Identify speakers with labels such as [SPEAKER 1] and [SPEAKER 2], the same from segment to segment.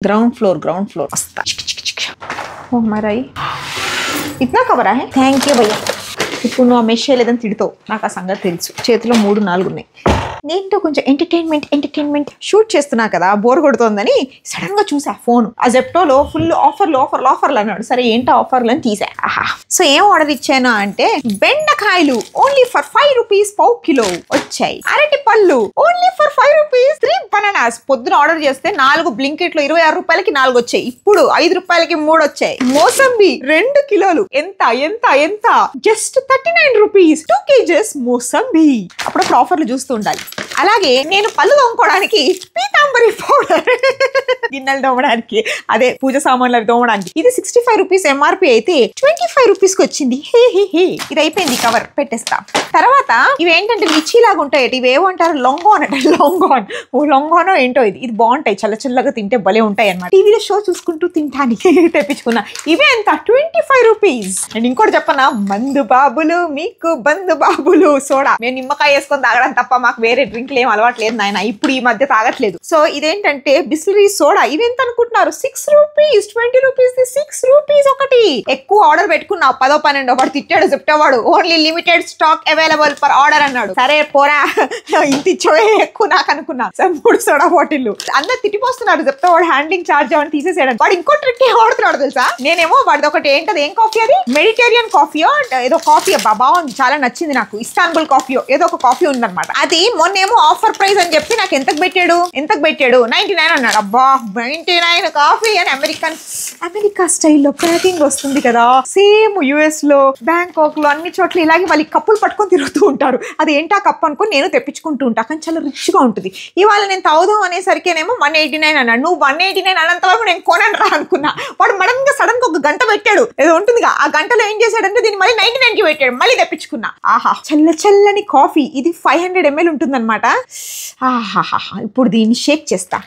[SPEAKER 1] ground floor वस्ता ఓ మరై ఇట్నా కవరా హే థ్యాంక్ యూ భయ్యా ఇప్పుడు నువ్వు మెష్ చేయలేదని తిడతావు నాకు ఆ సంగతి తెలుసు చేతిలో 3-4 ఉన్నాయి నేను కొంచెం ఎంటర్టైన్మెంట్ షూట్ చేస్తున్నా కదా బోర్ కొడుతోందని సడన్ గా చూసా ఫోన్ ఆ జెప్టోలో ఫుల్ ఆఫర్లు అన్నాడు సరే ఏంటో ఆఫర్లు అని తీసా ఆహా సో ఏం ఆర్డర్ ఇచ్చాను అంటే బెండకాయలు ఓన్లీ ఫర్ 5 రూపీస్ పావు కిలో వచ్చాయి అరటి పళ్ళు ఓన్లీ ఫర్ 5 రూపీస్ 3 బనానాస్ పొద్దున ఆర్డర్ చేస్తే 4 బ్లింకెట్లో 26 రూపాయలకి 4 వచ్చాయి ఇప్పుడు 5 రూపాయలకి 3 వచ్చాయి మోసంబి 2 కిలోలు ఎంత జస్ట్ 39 రూపీస్ 2 కేజెస్ మోసంబి అప్పుడు ఆఫర్లు చూస్తూ ఉండాలి అలాగే నేను పళ్ళు తోముకోవడానికి పీతాంబరి పౌడర్ గిన్నెలు తోమడానికి అదే పూజ సామాన్లు అవి తోమడానికి ఇది 65 రూపీస్ ఎంఆర్పి అయితే 25 రూపీస్ కి వచ్చింది హే ఇది అయిపోయింది కవర్ పెట్టేస్తా తర్వాత ఇవి ఏంటంటే లిచీ లాగా ఉంటాయి ఇవి ఏమంటారు లొంగానో ఏంటో ఇది బాగుంటాయి చల్లగా తింటే భలే ఉంటాయి అన్నమాట టీవీలో షో చూసుకుంటూ తింటానికి తెప్పించుకున్నా ఇవే ఎంత 25 రూపీస్ అండ్ ఇంకోటి చెప్పనా మందు బాబులు మీకు బందు బాబులు సోడా మేము నిమ్మకాయ వేసుకొని తాగడం తప్ప మాకు వేరే డ్రింక్ ఏం అలవాటు లేదు నాయన ఇప్పుడు ఈ మధ్య తాగట్లేదు సో ఇదేంటంటే బిస్లరీ సోడా ఇవి ఎంత అనుకుంటున్నారు 6 రూపీస్ 20 రూపీస్ 6 రూపీస్ ఒకటి ఎక్కువ ఆర్డర్ పెట్టుకున్నావు 10-12 ఒకటి తిట్టాడు చెప్తావాడు only limited stock available for order అన్నాడు సరే పోరా ఇంత ఇచ్చవే ఎక్కువ నాకు అనుకున్నా 3 సోడా బాటిల్ అందరు తిట్టిపోస్తున్నారు చెప్తావాడు హ్యాండింగ్ ఛార్జ్ అని తీసేసాడు వాడు ఇంకో ట్రిక్ ఆడుతున్నాడు తెలుసా నేనేమో వాడిది ఒకటి ఏంటది ఏం కాఫీ అది మెడిటేరియన్ కాఫీయో ఏదో కాఫీ బాగుంది చాలా నచ్చింది నాకు ఇస్తాన్బుల్ కాఫీయో ఏదో ఒక కాఫీ ఉందన్నమాట అది మొన్నేమో ఆఫర్ ప్రైస్ అని చెప్పి నాకు ఎంతకు పెట్టాడు 99 అన్నాడు అబ్బా 99 కాఫీ అని అమెరికా స్టైల్లో ప్యాకింగ్ వస్తుంది కదా సేమ్ యుఎస్ లో బ్యాంకాక్ లో అన్ని చోట్ల ఇలాగే వాళ్ళు కప్పులు పట్టుకొని తిరుగుతూ ఉంటారు అది ఏంటా కప్ అనుకుని నేను తెప్పించుకుంటూ ఉంటా కానీ చాలా రిచ్ గా ఉంటుంది ఇవాళ నేను తాగుదాం అనేసరికేనేమో 189 అన్నాడు నువ్వు 189 అన్నంత వరకు నేను కొనను రా అనుకున్నా వాడు సడన్ గా ఒక గంట పెట్టాడు ఏదో ఉంటుందిగా ఆ గంటలో ఏం చేశాడంటే దీన్ని మళ్ళీ 99 కి పెట్టాడు మళ్ళీ తెప్పించుకున్నా ఆహా చల్లని కాఫీ ఇది 500 ml ఉంటుందన్నమాట ఆహాహా ఇప్పుడు దీన్ని షేక్ చేస్తా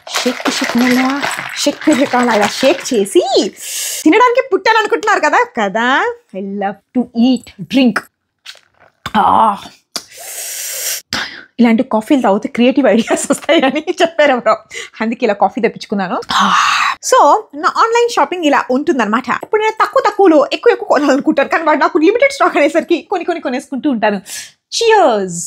[SPEAKER 1] షేక్ చేసి తినడానికి పుట్టాను అనుకుంటున్నారు కదా I love to eat drink ఇలాంటి కాఫీలు తాగితే క్రియేటివ్ ఐడియాస్ వస్తాయని చెప్పారు ఎవరో అందుకే ఇలా కాఫీ తెప్పించుకున్నాను సో నా ఆన్లైన్ షాపింగ్ ఇలా ఉంటుందన్నమాట ఇప్పుడు నేను తక్కువలో ఎక్కువ కొనాలనుకుంటాను కానీ వాడు నాకు లిమిటెడ్ స్టాక్ అనేసరికి కొన్ని కొనేసుకుంటూ ఉంటాను చియర్స్